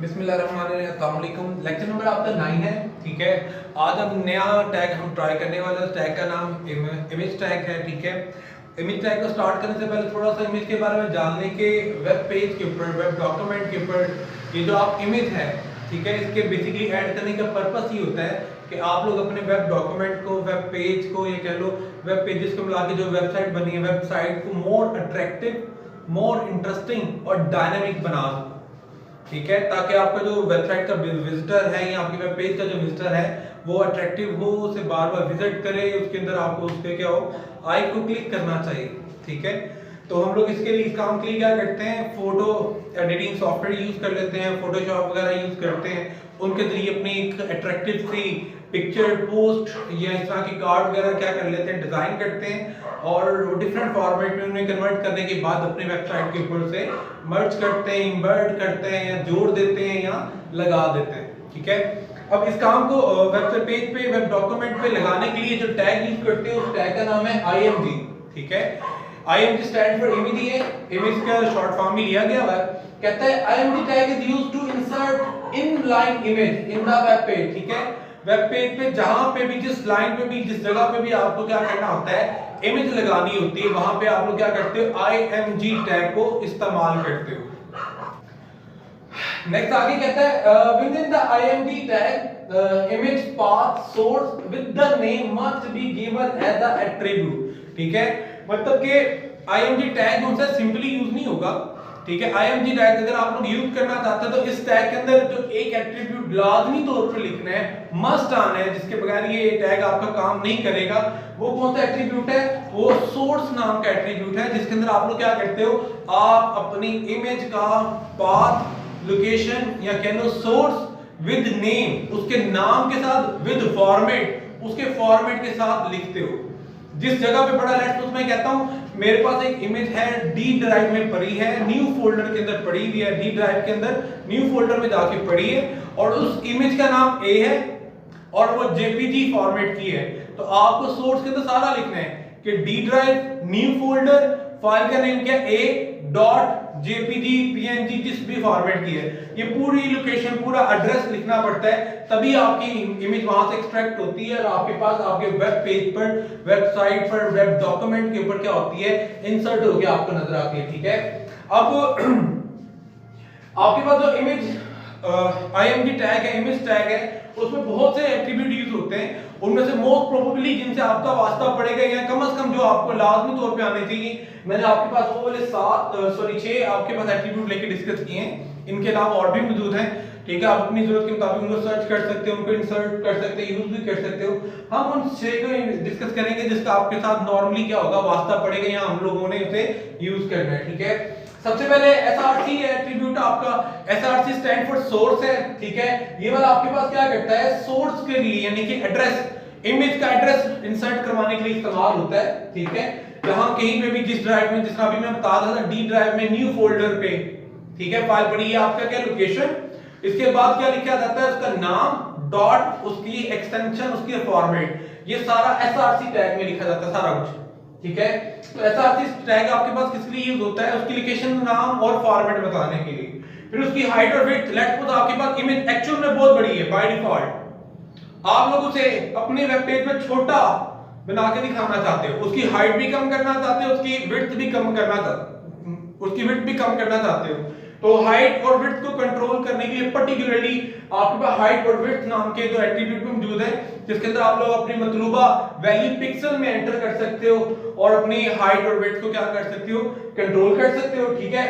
बिस्मिल्लाहिर्रहमानिर्रहीम। Lecture number आपका 9 है। ठीक है, आज हम नया टैग हम ट्राई करने वाले हैं। टैग का नाम इमेज टैग है। ठीक है, इमेज टैग को स्टार्ट करने से पहले थोड़ा सा इमेज के बारे में जानने के, वेब पेज के ऊपर, वेब डॉक्यूमेंट के ऊपर ये जो आप इमेज है, ठीक है, इसके बेसिकली ऐड करने का पर्पस ये होता है कि आप लोग अपने वेब डॉक्यूमेंट को, वेब पेज को, ये कह लो वेब पेजेस को मिला के जो वेबसाइट बनी है, वेबसाइट को मोर अट्रैक्टिव, मोर इंटरेस्टिंग और डायनेमिक बना सको। ठीक है, ताकि आपका जो वेबसाइट का विजिटर है या आपकी वेब पेज का जो विजिटर है वो अट्रैक्टिव हो, उसे बार बार विजिट करे, उसके अंदर आपको उसके क्या हो, आई को क्लिक करना चाहिए। ठीक है, तो हम लोग इसके लिए काम के लिए क्या करते हैं, फोटो एडिटिंग सॉफ्टवेयर यूज कर लेते हैं, फोटोशॉप वगैरह यूज करते हैं, उनके जरिए अपनी एक अट्रैक्टिव सी पिक्चर, पोस्ट या इस तरह की कार्ड वगैरह क्या कर लेते हैं, डिजाइन करते हैं और डिफरेंट फॉर्मेट में उन्हें कन्वर्ट करने के बाद अपने वेबसाइट के ऊपर से मर्ज करते हैं, इंवर्ट करते हैं या जोड़ देते हैं या लगा देते हैं। ठीक है, अब इस काम को वेब पेज पे, वेब डॉक्यूमेंट पे लगाने के लिए जो टैग यूज करते हैं उस टैग का नाम है IMG। ठीक है, IMG स्टैंड फॉर इमेज है, इमेज का शॉर्ट फॉर्म भी लिया गया हुआ है। कहता है IMG tag is used to insert inline image in the web page. ठीक है, वेब पेज पे जहां पे भी, जिस लाइन पे भी, जिस जगह पे भी आपको क्या करना होता है, इमेज लगानी होती है, वहां पे आप लोग क्या करते हो, IMG टैग को इस्तेमाल करते हो। नेक्स्ट आगे कहता है within the IMG tag image path source with the name must be given as the attribute. ठीक है, मतलब कि IMG टैग उनसे सिंपली यूज नहीं होगा। ठीक है, IMG टैग अगर आप लोग यूज करना चाहते हैं तो इस टैग के अंदर जो एक एट्रीब्यूट लाजमी तौर पर लिखना है, मस्ट आना है, जिसके बगैर ये टैग आपका काम नहीं करेगा। वो कौन सा एट्रीब्यूट है, वो सोर्स नाम का एट्रीब्यूट है, जिसके अंदर आप लोग क्या करते हो, आप अपनी इमेज का पाथ, लोकेशन या कह लो सोर्स विद नेम, उसके नाम के साथ, विद फॉर्मेट, उसके फॉर्मेट के साथ लिखते हो। जिस जगह पे पड़ा, लेट्स सपोज मैं कहता हूं मेरे पास एक इमेज है, डी ड्राइव में पड़ी है, न्यू फोल्डर के अंदर पड़ी हुई है, डी ड्राइव के अंदर न्यू फोल्डर में जाके पड़ी है और उस इमेज का नाम ए है और वो जेपीजी फॉर्मेट की है। तो आपको सोर्स के अंदर सारा लिखना है कि D drive, new folder, file का नेम क्या, ए डॉट जेपीजी पीएनजी, जिस भी फॉर्मेट की है, ये पूरी लोकेशन, पूरा एड्रेस लिखना पड़ता है, तभी आपकी इमेज वहां से एक्सट्रैक्ट होती है और आपके पास आपके वेब पेज पर, वेबसाइट पर, वेब डॉक्यूमेंट के ऊपर क्या होती है, इंसर्ट होकर आपको नजर आती है। ठीक है, अब आपके पास जो इमेज IMG टैग है, इमेज टैग है, उसमें बहुत से एट्रीब्यूट यूज होते हैं। उनमें से मोस्ट प्रोबेबली जिनसे आपका वास्ता पड़ेगा या कम से कम जो आपको लाजमी तौर पे आने चाहिए, मैंने आपके पास वो वाले 6 आपके पास एट्रीब्यूट लेके डिस्कस किए हैं। इनके अलावा और भी मौजूद हैं। ठीक है, आप अपनी जरूरत के मुताबिक उनको सर्च कर सकते हो, उनको इंसर्ट कर सकते हो, यूज भी कर सकते हो। हम उन 6 को डिस्कस करेंगे जिसका आपके साथ नॉर्मली क्या होगा, वास्ता पड़ेगा या हम लोगों ने उसे यूज करना है। ठीक है, सबसे पहले SRC है एट्रीब्यूट आपका। SRC स्टैंड फॉर सोर्स है। ठीक है, ये वाला आपके पास क्या करता है, सोर्स के लिए यानी कि एड्रेस, इमेज का एड्रेस इंसर्ट करवाने के लिए इस्तेमाल होता है। ठीक है, जहां कहीं पे भी, जिस ड्राइव में, जिसका अभी मैं बता रहा था, डी ड्राइव में न्यू फोल्डर पे, ठीक है, फाइल पड़ी है, आपका क्या लोकेशन, इसके बाद क्या लिखा जाता है, उसका नाम डॉट, उसकी एक्सटेंशन, उसकी फॉर्मेट, ये सारा SRC टैग में लिखा जाता है सारा कुछ। ठीक है, तो SRC टैग आपके पास किस लिए यूज होता है, उसकी लोकेशन, नाम और फॉर्मेट बताने के लिए। फिर उसकी हाइट और विड्थ, लेट्स सपोज आपके पास इमेज एक्चुअल में बहुत बड़ी है, बाय डिफॉल्ट आप लोग उसे अपने वेब पेज पे छोटा बना के दिखाना चाहते हो, उसकी हाइट भी कम करना चाहते हो, उसकी विड्थ भी कम करना चाहते हो। तो हाइट और विड्थ को कंट्रोल करने के लिए पर्टिकुलरली आपके पास हाइट और विड्थ नाम के दो एट्रीब्यूट मौजूद है, जिसके अंदर आप लोग अपनी मतलूबा वैल्यू पिक्सल में एंटर कर सकते हो और अपनी हाइट और विड्थ को क्या कर सकते हो, कंट्रोल कर सकते हो। ठीक है,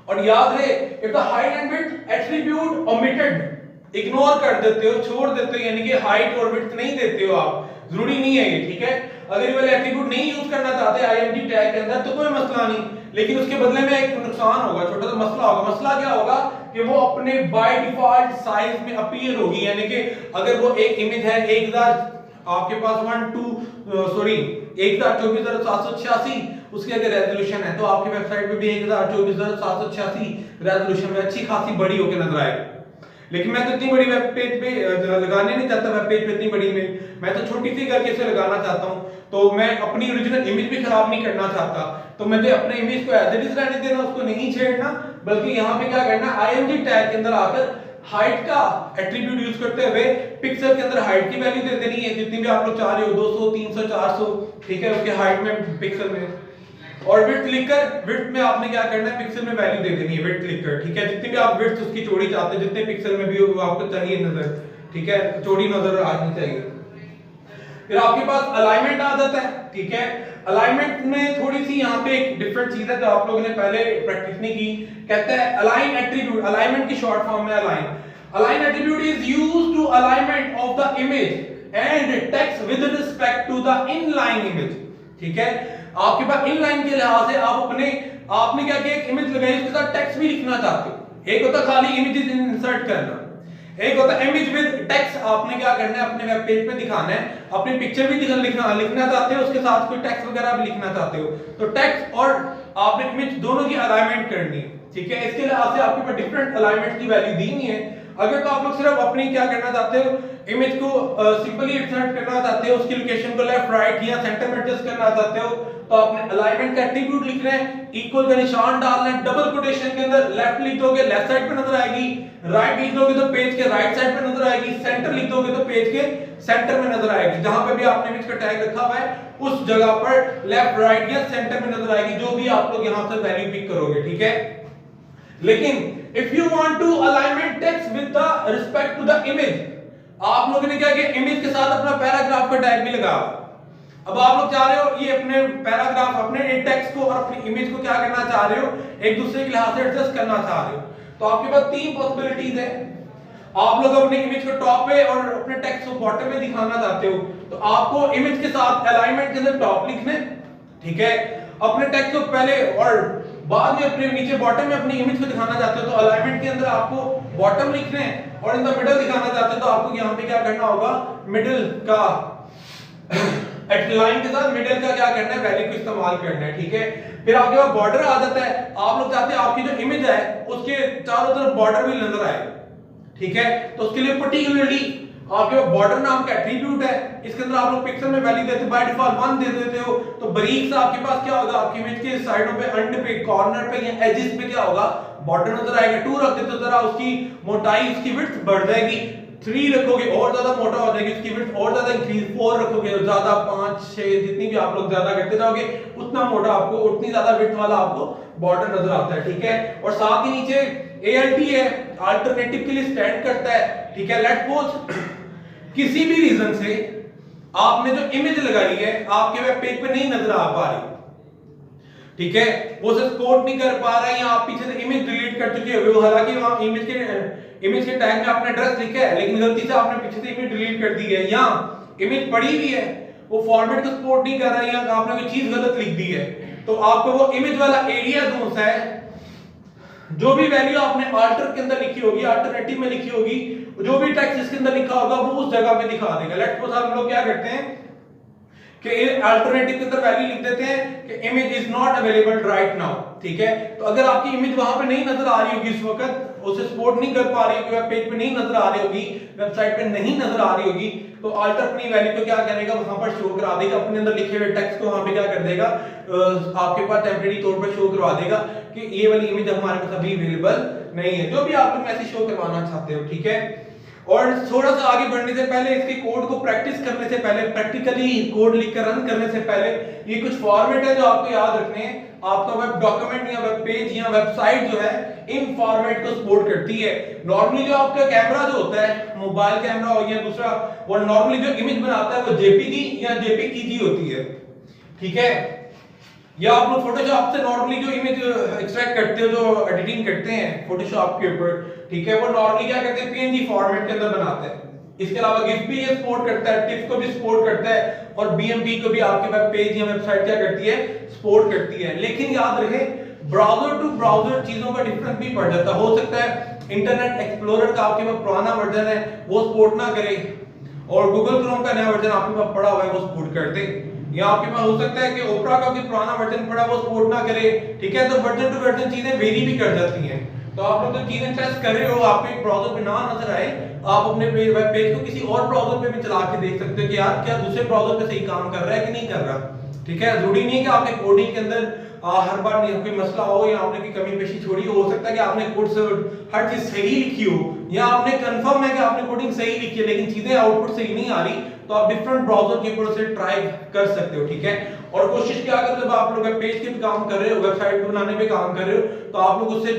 और याद रहे, if the height and width attribute omitted, ignore कर देते हो, छोड़ देते हो, यानी कि हाइट और विड्थ नहीं देते हो आप, जरूरी नहीं है ये। ठीक है, अगर ये वाले एट्रीब्यूट नहीं यूज करना चाहते IMG टैग के अंदर तो कोई मसला नहीं, लेकिन उसके बदले में एक नुकसान होगा, छोटा सा मसला होगा। मसला क्या होगा कि वो अपने बाय डिफॉल्ट साइज में अपीयर होगी, यानी कि अगर वो एक इमेज है 1000 आपके पास 1024,786 उसकी अगर रेजोल्यूशन है, तो आपकी वेबसाइट पे भी 1024,786 रेजोल्यूशन में अच्छी खासी बड़ी होकर नजर आएगी। लेकिन मैं तो इतनी बड़ी वेब पेज पे लगाने नहीं चाहता, वेब पेज पे इतनी बड़ी में मैं तो छोटी सी करके इसे लगाना चाहता हूं। तो मैं अपनी ओरिजिनल इमेज भी खराब नहीं करना चाहता, तो मुझे अपने इमेज को एज इट इज रहने देना, उसको नहीं छेड़ना, बल्कि यहाँ पे क्या करना, IMG टैग के अंदर आकर हाइट का एट्रीब्यूट यूज करते हुए पिक्सल के अंदर हाइट की वैल्यू दे देनी है, जितनी भी आप लोग चाह रहे हो, 200 300 400, ठीक है, उसके हाइट में पिक्सल में। और विड्थ लिखकर, विड्थ में आपने क्या करना है, पिक्सल में वैल्यू दे देनी है विड्थ लिखकर, ठीक है, जितनी भी आप विड्थ उसकी चौड़ी चाहते हैं, जितने पिक्सल में भी वो आपको चाहिए नजर, ठीक है, चौड़ी नजर आनी चाहिए। फिर आपके पास अलाइनमेंट आ जाता है, ठीक है। अलाइनमेंट में थोड़ी सी यहाँ पे एक डिफरेंट चीज है जो आप लोगों ने पहले प्रैक्टिस नहीं की। कहता है अलाइन एट्रीब्यूट, अलाइनमेंट की शॉर्ट फॉर्म में align, align attribute is used to alignment of the image and text with respect to the inline image, ठीक है। आपके पास इनलाइन के लिहाज से आप अपने, आपने क्या किया, एक इमेज लगाई, उसके साथ टेक्स्ट भी लिखना चाहते हो। एक होता खाली इमेजेस इंसर्ट करना, एक होता है इमेज विद टेक्स्ट, आपने क्या करना है, अपने वेब पेज पे दिखाना है, अपनी पिक्चर भी लिखना चाहते हो, उसके साथ कोई टेक्स्ट वगैरह भी लिखना चाहते हो, तो टेक्स्ट और आपने इमेज दोनों की अलाइनमेंट करनी है, ठीक है। इसके लिहाज से आपके पास डिफरेंट अलाइनमेंट की वैल्यू दी नहीं है। अगर तो आप लोग सिर्फ अपनी क्या करना चाहते हो, इमेज को सिंपली इंसर्ट करना चाहते हो, उसकी लोकेशन को लेफ्ट राइट या सेंटर में एडजस्ट करना चाहते हो, तो आपने अलाइनमेंट का एट्रीब्यूट लिख रहे हैं, इक्वल का निशान डालना है, डबल कोटेशन के अंदर लेफ्ट लिख दोगे लेफ्ट साइड पे नजर आएगी, राइट लिख दोगे तो पेज के राइट साइड पे नजर आएगी, सेंटर लिख दोगे तो पेज के सेंटर में नजर आएगी, जहां पे भी आपने इमेज का टैग रखा हुआ है उस जगह पर लेफ्ट राइट या सेंटर में नजर आएगी, जो भी आप लोग यहां से वैल्यू पिक करोगे, ठीक है। लेकिन if you want to alignment text with the respect to the image, आप लोगों ने क्या किया, इमेज के साथ अपना पैराग्राफ का टैग भी लगाया। अब आप लोग चाह रहे हो ये अपने पैराग्राफ, अपने टेक्स्ट को और अपनी इमेज को क्या करना चाह रहे हो, एक दूसरे के लिहाज से एडजस्ट करना चाह रहे हो, तो आपके पास तीन पॉसिबिलिटीज है। आप लोग अपने इमेज को टॉप पे और अपने टेक्स्ट को बॉटम में दिखाना चाहते हो, तो आपको इमेज के साथ अलाइनमेंट के अंदर टॉप लिखने, ठीक है, अपने टेक्स्ट को पहले और बाद में अपने नीचे बॉटम में अपनी इमेज को दिखाना चाहते हो, तो अलाइनमेंट के अंदर आपको बॉटम लिखने हैं, और इन द मिडिल दिखाना चाहते हो तो आपको यहाँ पे क्या करना होगा, मिडिल का लाइन के साथ मिडिल का क्या करना है, वैल्यू को इस्तेमाल करना है, ठीक है। फिर आपके पास बॉर्डर आ जाता है, आप लोग चाहते हैं आपकी जो इमेज है उसके चारों तरफ बॉर्डर भी नजर आए, ठीक है, तो उसके लिए पर्टिकुलरली आपके पास बॉर्डर नाम का एट्रीब्यूट है, इसके अंदर आप लोग पिक्सल में वैल्यू देते हो, बाय डिफॉल्ट 1 दे देते हो, तो बारीक सा आपके पास क्या होगा, आपकी इमेज के साइडों पे, अंड पे, कॉर्नर पे या एजेस पे क्या होगा, बॉर्डर नजर आएगा। 2 रख देते हो जरा, उसकी मोटाई, उसकी विड्थ बढ़ जाएगी, 3 रखोगे और ज्यादा मोटा हो जाएगी, उसकी विड्थ और ज्यादा इंक्रीज, 4 रखोगे और ज्यादा, 5 6 जितनी भी आप लोग ज्यादा करते जाओगे उतना मोटा आपको, उतनी ज्यादा विड्थ वाला आपको बॉर्डर नजर आता है, ठीक है। और साथ ही नीचे ALT है, अल्टरनेटिव के लिए स्टैंड करता है, ठीक है। लेट्स सपोज किसी भी रीजन से आपने जो इमेज लगाई है आपके वेब पेज पे नहीं नजर आ पा रही, ठीक है, वो सपोर्ट नहीं कर पा रहा है, या आप पीछे से इमेज डिलीट कर चुके हो, हालांकि वहां इमेज के टैग में आपने एड्रेस लिखा है, लेकिन गलती से आपने पीछे से इमेज डिलीट कर दी है, या इमेज पड़ी हुई है, वो फॉर्मेट को सपोर्ट नहीं कर रहा है, या आपने कोई चीज गलत लिख दी है, तो आपको वो इमेज वाला एरिया जो सा है, जो भी वैल्यू आपने अल्टर के अंदर लिखी होगी, अल्टरनेटिव में लिखी होगी, जो भी टेक्स्ट इसके अंदर लिखा होगा वो उस जगह पे दिखा देगा। लेट्स सपोज हम लोग क्या करते हैं कि अल्टरनेटिव के अंदर वैल्यू लिख देते हैं कि image is not available right now, ठीक है। तो अगर आपकी इमेज वहां पे नहीं नजर आ रही होगी इस वक्त, उसे सपोर्ट नहीं कर पा रही होगी, वेब पेज पे नहीं नजर आ रही होगी, वेबसाइट पे नहीं नजर आ रही होगी, तो अल्टर अपनी वैल्यू को क्या करेगा, वहां पर शो करा देगा, अपने अंदर लिखे हुए टेक्स्ट को वहां पे क्या कर देगा, आपके पास टेम्परेरी तौर पर शो करवा देगा कि ये वाली इमेज हमारे पास अभी अवेलेबल नहीं है, जो भी आप लोग मैसेज शो करवाना चाहते हो, ठीक है। और थोड़ा सा आगे बढ़ने से पहले, इसके कोड को प्रैक्टिस करने से पहले, प्रैक्टिकली कोड लिखकर रन करने से पहले, ये कुछ फॉर्मेट है जो आपको याद रखने हैं। आपका वेब डॉक्यूमेंट या वेब पेज या वेबसाइट जो है इन फॉर्मेट को सपोर्ट करती है। नॉर्मली जो आपका कैमरा जो होता है, मोबाइल कैमरा हो या दूसरा, वो नॉर्मली जो इमेज बनाता है वो JPG या JPEG होती है, ठीक है। या आप लोग फोटोशॉप से नॉर्मली जो इमेज एक्सट्रैक्ट करते हो, जो एडिटिंग करते हैं फोटोशॉप के ऊपर, ठीक है, वो नॉर्मली क्या करते हैं, PNG फॉर्मेट के अंदर बनाते हैं। इसके अलावा GIF भी ये सपोर्ट करता है, TIFF को भी सपोर्ट करता है, और BMP को भी आपके वेब पेज या वेबसाइट क्या करती है, सपोर्ट करती है। लेकिन याद रहे, ब्राउजर टू ब्राउजर चीजों का डिफरेंस भी पड़ जाता है। हो सकता है इंटरनेट एक्सप्लोरर का आपके पास पुराना वर्जन है वो सपोर्ट ना करे, और गूगल क्रोम का नया वर्जन आपके पास पड़ा हुआ है वो सपोर्ट कर दे, या आपके पास हो सकता है कि ओपरा का भी पुराना वर्जन पड़ा वो सपोर्ट ना करे, ठीक है। तो वर्जन टू वर्जन चीजें वेरी भी कर जाती हैं। तो आप लोग जो चीजें टेस्ट कर रहे हो, आपको एक ब्राउजर पे ना नजर आए, आप अपने वेब पेज को किसी और ब्राउजर पे भी चला के देख सकते हो कि यार क्या दूसरे ब्राउजर पे सही काम कर रहा है कि नहीं कर रहा। ठीक है, जरूरी नहीं है कि आपके कोडिंग के अंदर हर बार कोई मसला हो या आपने कोई कमी पेशी छोड़ी हो सकता है कि आपने कोड से हर चीज सही लिखी हो या आपने कंफर्म है कि आपने कोडिंग सही लिखी है लेकिन चीजें आउटपुट सही नहीं आ रही, तो आप डिफरेंट ब्राउजर के ऊपर से ट्राई कर सकते हो। ठीक है, और कोशिश क्या करें जब आप लोग पेज के भी काम कर रहे हो, वेबसाइट बनाने पे काम कर रहे हो, तो आप लोग उससे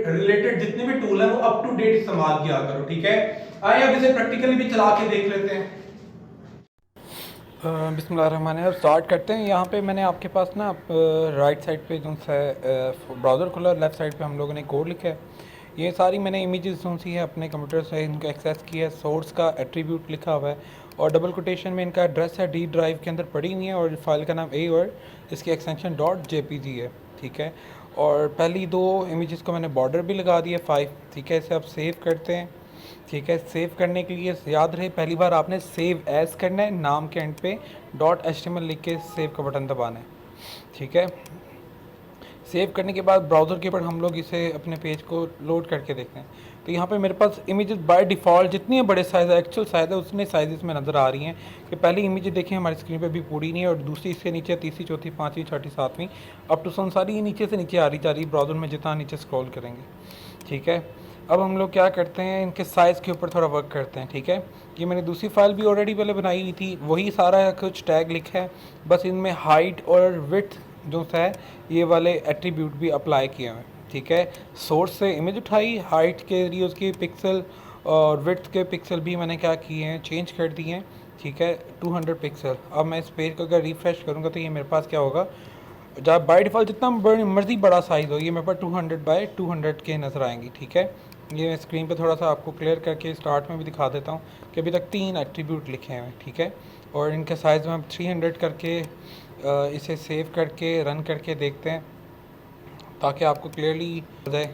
रिलेटेड जितने भी टूल हैं वो अप टू डेट इस्तेमाल किया करो। ठीक है, आइए अब इसे प्रैक्टिकली भी चला के देख लेते हैं। बिस्मिल्लाहिर्रहमानिर्रहीम स्टार्ट करते हैं। यहाँ पे मैंने आपके पास ना राइट साइड पे जो है ब्राउज़र खुला, लेफ़्ट साइड पे हम लोगों ने कोड लिखा है। ये सारी मैंने इमेजेस जो सी है अपने कंप्यूटर से इनको एक्सेस किया है। सोर्स का एट्रीब्यूट लिखा हुआ है और डबल कोटेशन में इनका एड्रेस है, डी ड्राइव के अंदर पड़ी हुई है और फाइल का नाम ए और इसकी एक्सटेंशन .jpg है। ठीक है, और पहली दो इमेजेस को मैंने बॉर्डर भी लगा दिया 5। ठीक है, इसे आप सेव करते हैं। ठीक है, सेव करने के लिए याद रहे पहली बार आपने सेव एज करना है, नाम के एंड पे .html लिख के सेव का बटन दबाना है। ठीक है, सेव करने के बाद ब्राउज़र के ऊपर हम लोग इसे अपने पेज को लोड करके देखते हैं। तो यहाँ पे मेरे पास इमेजेस बाय डिफ़ॉल्ट जितनी बड़े साइज़ है, एक्चुअल साइज़ है, उतने साइज़ में नज़र आ रही हैं कि पहली इमेज देखें हमारी स्क्रीन पे भी पूरी नहीं है और दूसरी इसके नीचे, तीसरी, चौथी, पाँचवीं, छठी, सातवीं अप टू सारी नीचे से नीचे आ रही जा रही ब्राउज़र में जितना नीचे स्क्रॉल करेंगे। ठीक है, अब हम लोग क्या करते हैं, इनके साइज़ के ऊपर थोड़ा वर्क करते हैं। ठीक है, ये मैंने दूसरी फाइल भी ऑलरेडी पहले बनाई हुई थी, वही सारा कुछ टैग लिखा है, बस इनमें हाइट और विड्थ जो है ये वाले एट्रीब्यूट भी अप्लाई किए हुए हैं। ठीक है, सोर्स से इमेज उठाई, हाइट के लिए उसकी पिक्सल और विड्थ के पिक्सल भी मैंने क्या किए हैं, चेंज कर दिए हैं। ठीक है, 200 पिक्सल। अब मैं इस पेज को अगर रिफ़्रेश करूँगा तो ये मेरे पास क्या होगा, जब बाय डिफ़ॉल्ट जितना मर्जी बड़ा साइज़ हो, ये मेरे पास 200 बाय 200 के नज़र आएंगी। ठीक है, ये स्क्रीन पे थोड़ा सा आपको क्लियर करके स्टार्ट में भी दिखा देता हूँ कि अभी तक 3 एट्रीब्यूट लिखे हैं। ठीक है, और इनके साइज़ में हम 300 करके इसे सेव करके रन करके देखते हैं ताकि आपको क्लियरली हो जाए।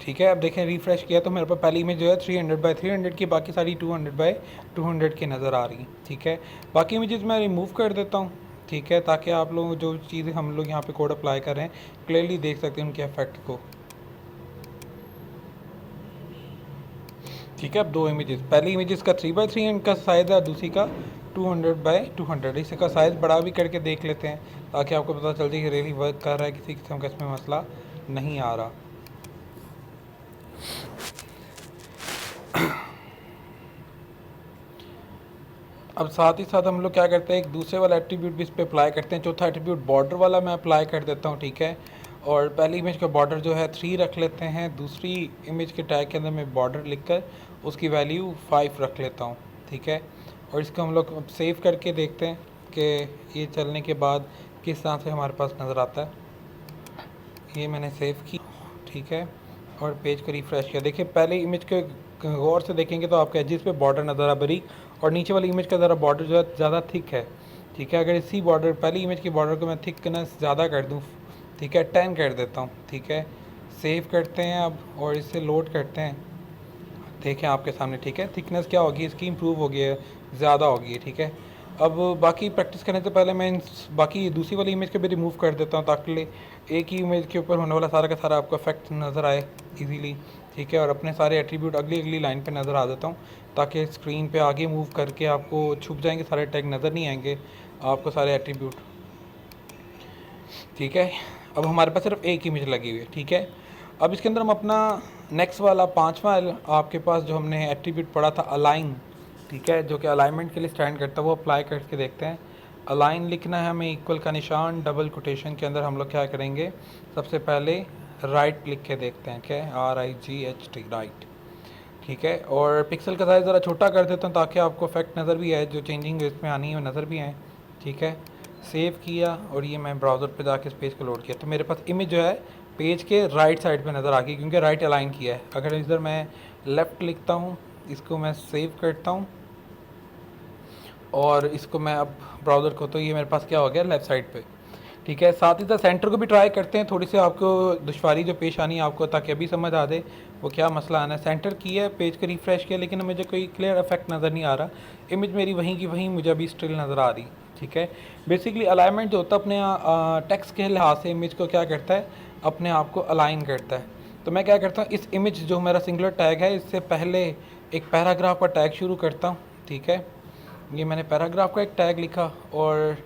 ठीक है, अब देखें रिफ़्रेश किया तो मेरे पास पहली इमेज जो है 300 बाय 300 की, बाकी सारी 200 बाय 200 की नज़र आ रही। ठीक है, बाकी इमेजेस मैं रिमूव कर देता हूँ। ठीक है, ताकि आप लोग जो चीज़ें हम लोग यहाँ पे कोड अप्लाई कर रहे हैं क्लियरली देख सकते हैं उनके इफेक्ट को। ठीक है, अब दो इमेजेस, पहली इमेजेस का 3 बाय 3 इनका साइज़ है, दूसरी का 200 बाय 200। इसका साइज़ बड़ा भी करके देख लेते हैं ताकि आपको पता चल जाए कि रियली वर्क कर रहा है, किसी किस्म का इसमें मसला नहीं आ रहा। अब साथ ही साथ हम लोग क्या करते हैं, एक दूसरे वाला एट्रीब्यूट भी इस पर अप्लाई करते हैं। चौथा एट्रीब्यूट बॉर्डर वाला मैं अप्लाई कर देता हूँ। ठीक है, और पहली इमेज का बॉर्डर जो है 3 रख लेते हैं, दूसरी इमेज के टैग के अंदर मैं बॉर्डर लिखकर उसकी वैल्यू 5 रख लेता हूँ। ठीक है, और इसको हम लोग सेव करके देखते हैं कि ये चलने के बाद किस तरह से हमारे पास नज़र आता है। ये मैंने सेव की। ठीक है, और पेज को रिफ़्रेश किया। देखिए पहले इमेज के गौर से देखेंगे तो आपके एजेस पे बॉर्डर नज़र आ बारीक, और नीचे वाली इमेज का ज़रा बॉर्डर जो है ज़्यादा थिक है। ठीक है, अगर इसी बॉर्डर पहली इमेज की बॉर्डर को मैं थिकनेस ज़्यादा कर दूँ, ठीक है 10 कर देता हूँ। ठीक है, सेव करते हैं अब और इसे लोड करते हैं। देखें आपके सामने, ठीक है थिकनेस क्या होगी इसकी, इम्प्रूव हो गई है, ज़्यादा हो गई है। ठीक है, अब बाकी प्रैक्टिस करने से पहले मैं बाकी दूसरी वाली इमेज को भी रिमूव कर देता हूँ ताकि एक ही इमेज के ऊपर होने वाला सारा का सारा आपको इफेक्ट नज़र आए इजीली। ठीक है, और अपने सारे एट्रीब्यूट अगली लाइन पे नज़र आ देता हूँ ताकि स्क्रीन पे आगे मूव करके आपको छुप जाएंगे, सारे टैग नज़र नहीं आएंगे आपको सारे एट्रीब्यूट। ठीक है, अब हमारे पास सिर्फ एक इमेज लगी हुई है। ठीक है, अब इसके अंदर हम अपना नेक्स्ट वाला 5वां आपके पास जो हमने एट्रीब्यूट पढ़ा था अलाइन, ठीक है, जो कि अलाइनमेंट के लिए स्टैंड करता है, वो अप्लाई करके देखते हैं। अलाइन लिखना है हमें इक्वल का निशान, डबल कोटेशन के अंदर हम लोग क्या करेंगे, सबसे पहले राइट लिख के देखते हैं, क्या RIGHT राइट। ठीक है, और पिक्सल का साइज़ ज़रा छोटा कर देता हूँ ताकि आपको इफेक्ट नज़र भी आए, जो चेंजिंग इसमें आनी है वो नज़र भी आए। ठीक है, सेव किया और ये मैं ब्राउज़र पे जाके इस पेज को लोड किया तो मेरे पास इमेज जो है पेज के राइट साइड पे नज़र आ गई क्योंकि राइट अलाइन किया है। अगर इधर मैं लेफ़्ट लिखता हूँ, इसको मैं सेव करता हूँ और इसको मैं अब ब्राउज़र को, तो ये मेरे पास क्या हो गया लेफ़्ट साइड पे। ठीक है, साथ ही साथ सेंटर को भी ट्राई करते हैं, थोड़ी सी आपको दुश्वारी जो पेश आनी है आपको ताकि अभी समझ आ दे वो क्या मसला आना है। सेंटर किया है, पेज को रिफ़्रेश किया, लेकिन मुझे कोई क्लियर इफेक्ट नज़र नहीं आ रहा, इमेज मेरी वहीं की वहीं मुझे अभी स्टिल नज़र आ रही। ठीक है, बेसिकली अलाइनमेंट जो होता है अपने टेक्स्ट के लिहाज से इमेज को क्या करता है, अपने आप को अलाइन करता है। तो मैं क्या करता हूँ, इस इमेज जो मेरा सिंगुलर टैग है इससे पहले एक पैराग्राफ का टैग शुरू करता हूँ, ठीक है। ये मैंने पैराग्राफ का एक टैग लिखा और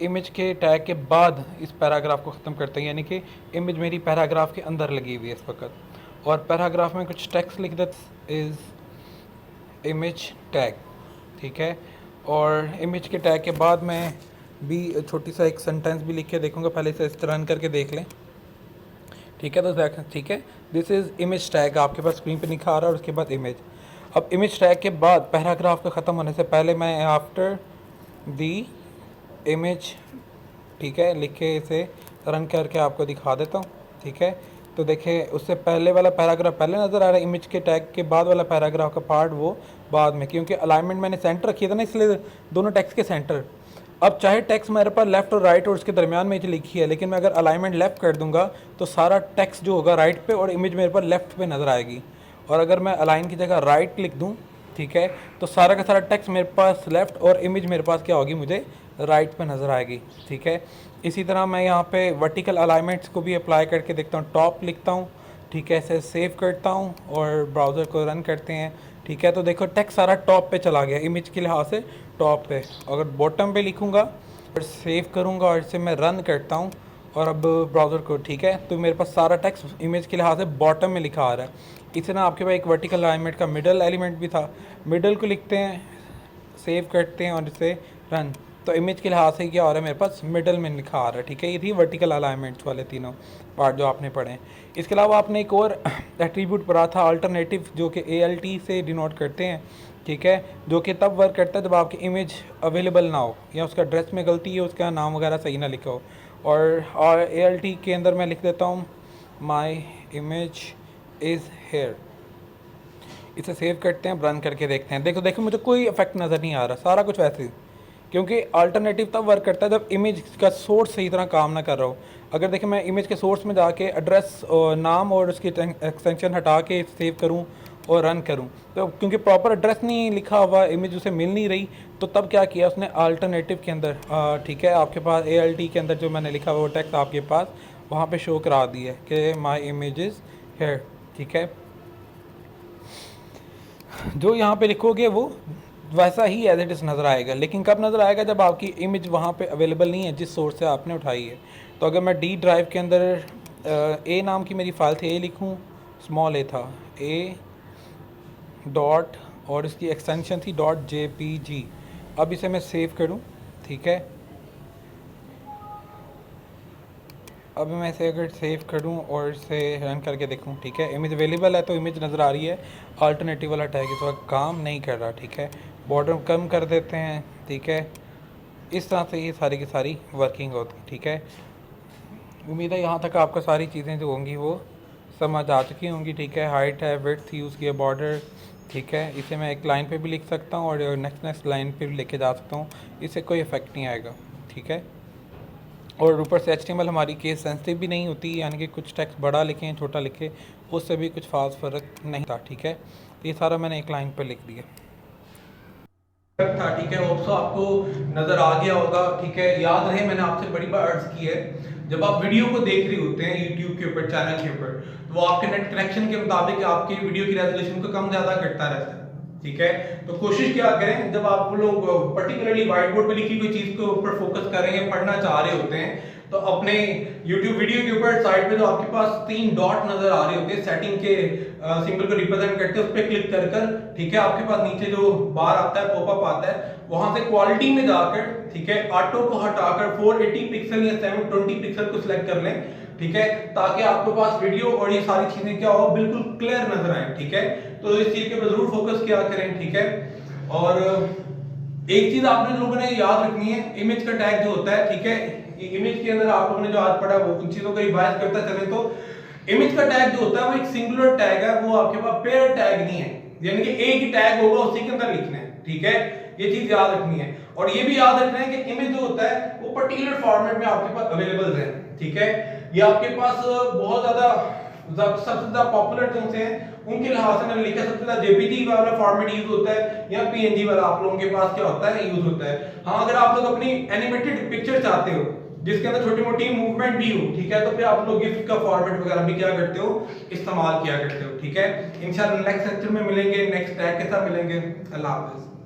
इमेज के टैग के बाद इस पैराग्राफ को ख़त्म करते हैं, यानी कि इमेज मेरी पैराग्राफ के अंदर लगी हुई है इस वक्त। और पैराग्राफ में कुछ टेक्स्ट लिख देते इज़ इमेज टैग, ठीक है। और इमेज के टैग के बाद मैं भी छोटी सा एक सेंटेंस भी लिख के देखूँगा, पहले से इस रन करके देख लें, ठीक है। तो देखें, ठीक है, दिस इज़ इमेज टैग आपके पास स्क्रीन पे लिखा आ रहा है और उसके बाद इमेज। अब इमेज टैग के बाद पैराग्राफ का ख़त्म होने से पहले मैं आफ्टर दी इमेज, ठीक है, लिख के इसे रन करके आपको दिखा देता हूँ, ठीक है। तो देखिए उससे पहले वाला पैराग्राफ पहले नज़र आ रहा है, इमेज के टैग के बाद वाला पैराग्राफ का पार्ट वो बाद में, क्योंकि अलाइनमेंट मैंने सेंटर रखी था ना, इसलिए दोनों टेक्स्ट के सेंटर। अब चाहे टेक्स्ट मेरे पास लेफ़्ट और राइट और उसके दरमियान में लिखी है, लेकिन मैं अगर अलाइनमेंट लेफ़्ट कर दूंगा तो सारा टेक्स्ट जो होगा राइट पे और इमेज मेरे पास लेफ़्ट पे नज़र आएगी। और अगर मैं अलाइन की जगह राइट लिख दूँ, ठीक है, तो सारा का सारा टेक्स्ट मेरे पास लेफ़्ट और इमेज मेरे पास क्या होगी, मुझे राइट पे नज़र आएगी, ठीक है। इसी तरह मैं यहाँ पे वर्टिकल अलाइनमेंट्स को भी अप्लाई करके देखता हूँ, टॉप लिखता हूँ, ठीक है, इसे सेव करता हूँ और ब्राउज़र को रन करते हैं, ठीक है। तो देखो टेक्स्ट सारा टॉप पे चला गया इमेज के लिहाज से, टॉप पे। अगर बॉटम पे लिखूँगा और सेव करूँगा और इसे मैं रन करता हूँ और अब ब्राउज़र को, ठीक है, तो मेरे पास सारा टेक्स्ट इमेज के लिहाज से बॉटम में लिखा आ रहा है। इसी तरह आपके पास एक वर्टिकल अलाइनमेंट का मिडल एलिमेंट भी था, मिडल को लिखते हैं, सेव करते हैं और इसे रन, तो इमेज के लिहाज से क्या हो रहा है, मेरे पास मिडल में लिखा आ रहा है, ठीक है। ये थी वर्टिकल अलाइनमेंट्स वाले तीनों पार्ट जो आपने पढ़े हैं। इसके अलावा आपने एक और एट्रीब्यूट पढ़ा था अल्टरनेटिव, जो कि ALT से डिनोट करते हैं, ठीक है, जो कि तब वर्क करता है जब आपकी इमेज अवेलेबल ना हो या उसका एड्रेस में गलती है, उसका नाम वगैरह सही ना लिखा हो। और ALT के अंदर मैं लिख देता हूँ माई इमेज इज़ हेयर, इसे सेव करते हैं, रन करके देखते हैं। देखो देखो मुझे कोई इफेक्ट नज़र नहीं आ रहा, सारा कुछ वैसे ही, क्योंकि अल्टरनेटिव तब वर्क करता है जब इमेज का सोर्स सही तरह काम ना कर रहा हो। अगर देखें मैं इमेज के सोर्स में जाके एड्रेस और नाम और उसकी एक्सटेंशन हटा के सेव करूं और रन करूं, तो क्योंकि प्रॉपर एड्रेस नहीं लिखा हुआ, इमेज उसे मिल नहीं रही, तो तब क्या किया उसने अल्टरनेटिव के अंदर, ठीक है, आपके पास ALT के अंदर जो मैंने लिखा हुआ वो टेक्स्ट आपके पास वहाँ पे शो करा दी है कि माई इमेज इज़ हेयर, ठीक है। जो यहाँ पे लिखोगे वो वैसा ही एज इट इज़ नज़र आएगा, लेकिन कब नज़र आएगा, जब आपकी इमेज वहाँ पे अवेलेबल नहीं है जिस सोर्स से आपने उठाई है। तो अगर मैं डी ड्राइव के अंदर ए नाम की मेरी फ़ाइल थी, ए लिखूँ, स्मॉल ए था, ए डॉट और इसकी एक्सटेंशन थी .jpg। अब इसे मैं सेव करूँ, ठीक है, अब मैं इसे अगर सेव करूं और इसे रन करके देखूं, ठीक है, इमेज अवेलेबल है, तो इमेज नज़र आ रही है। अल्टरनेटिव वाला टैग इस वक्त काम नहीं कर रहा, ठीक है। बॉर्डर कम कर देते हैं, ठीक है। इस तरह से ये सारी की सारी वर्किंग होती है, ठीक है। उम्मीद है यहाँ तक आपको सारी चीज़ें जो होंगी वो समझ आ चुकी होंगी, ठीक है। हाइट है, विड्थ यूज़ किया, बॉर्डर, ठीक है। इसे मैं एक लाइन पे भी लिख सकता हूँ और नेक्स्ट लाइन पे भी लेके जा सकता हूँ, इससे कोई इफेक्ट नहीं आएगा, ठीक है। और ऊपर से HTML हमारी केस सेंसिटिव भी नहीं होती, यानी कि कुछ टेक्स्ट बड़ा लिखें छोटा लिखें उससे भी कुछ खास फ़र्क नहीं था, ठीक है। ये सारा मैंने एक लाइन पर लिख दिया था, ठीक है। होप सो आपको नज़र आ गया होगा, ठीक है। याद रहे मैंने आपसे बड़ी बार अर्ज की है, जब आप वीडियो को देख रहे होते हैं YouTube के ऊपर, चैनल के ऊपर, तो वो आपके नेट कनेक्शन के मुताबिक आपकी वीडियो की रेजोल्यूशन को कम ज़्यादा करता रहता है, ठीक है। तो कोशिश क्या करें, जब आप लोग पर्टिकुलरली व्हाइट बोर्ड पे लिखी कोई चीज़ के ऊपर फोकस कर रहे हैं, पढ़ना चाह रहे होते हैं, तो अपने YouTube वीडियो के ऊपर साइड पे जो आपके पास 3 डॉट नजर आ रहे होते हैं, सेटिंग के सिंबल को रिप्रेजेंट करते हैं, उस पर क्लिक कर, ठीक है, आपके पास नीचे जो बार आता है, पॉपअप आता है, वहां से क्वालिटी में जाकर, ठीक है, ऑटो को हटाकर 480 पिक्सल या 720 पिक्सल को सिलेक्ट कर लें, ठीक है, ताकि आपके पास वीडियो और ये सारी चीजें क्या हो, बिल्कुल क्लियर नजर आए, ठीक है। तो इस चीज के ऊपर जरूर फोकस किया करें, ठीक है। और एक चीज आपने लोगों ने याद रखनी है, इमेज का टैग जो होता है, ठीक है, इमेज के अंदर आप लोगों ने जो आज पढ़ा वो उन चीजों को रिवाइज करता चले, तो इमेज का टैग जो होता है वो एक सिंगुलर टैग है, वो आपके पास पेयर टैग नहीं है, यानी कि एक ही टैग होगा, उसी के अंदर लिखना है, ठीक है। ये चीज याद रखनी है। और ये भी याद रखना है कि इमेज जो होता है वो पर्टिकुलर फॉर्मेट में आपके पास अवेलेबल है, ठीक है। ये आपके पास बहुत ज्यादा सबसे ज्यादा पॉपुलर जो हैं उनके लिहाज से मैंने लिखा, सबसे ज्यादा JPG वाला फॉर्मेट यूज होता है या PNG वाला आप लोगों के पास क्या होता है यूज होता है। हाँ, अगर आप लोग अपनी एनिमेटेड पिक्चर चाहते हो जिसके अंदर छोटी मोटी मूवमेंट भी हो, ठीक है, तो फिर आप लोग गिफ्ट का फॉर्मेट वगैरह भी क्या करते हो, इस्तेमाल किया करते हो, ठीक है। इंशाल्लाह नेक्स्ट लेक्चर में मिलेंगे, नेक्स्ट टैग के साथ मिलेंगे। अल्लाह हाफिज।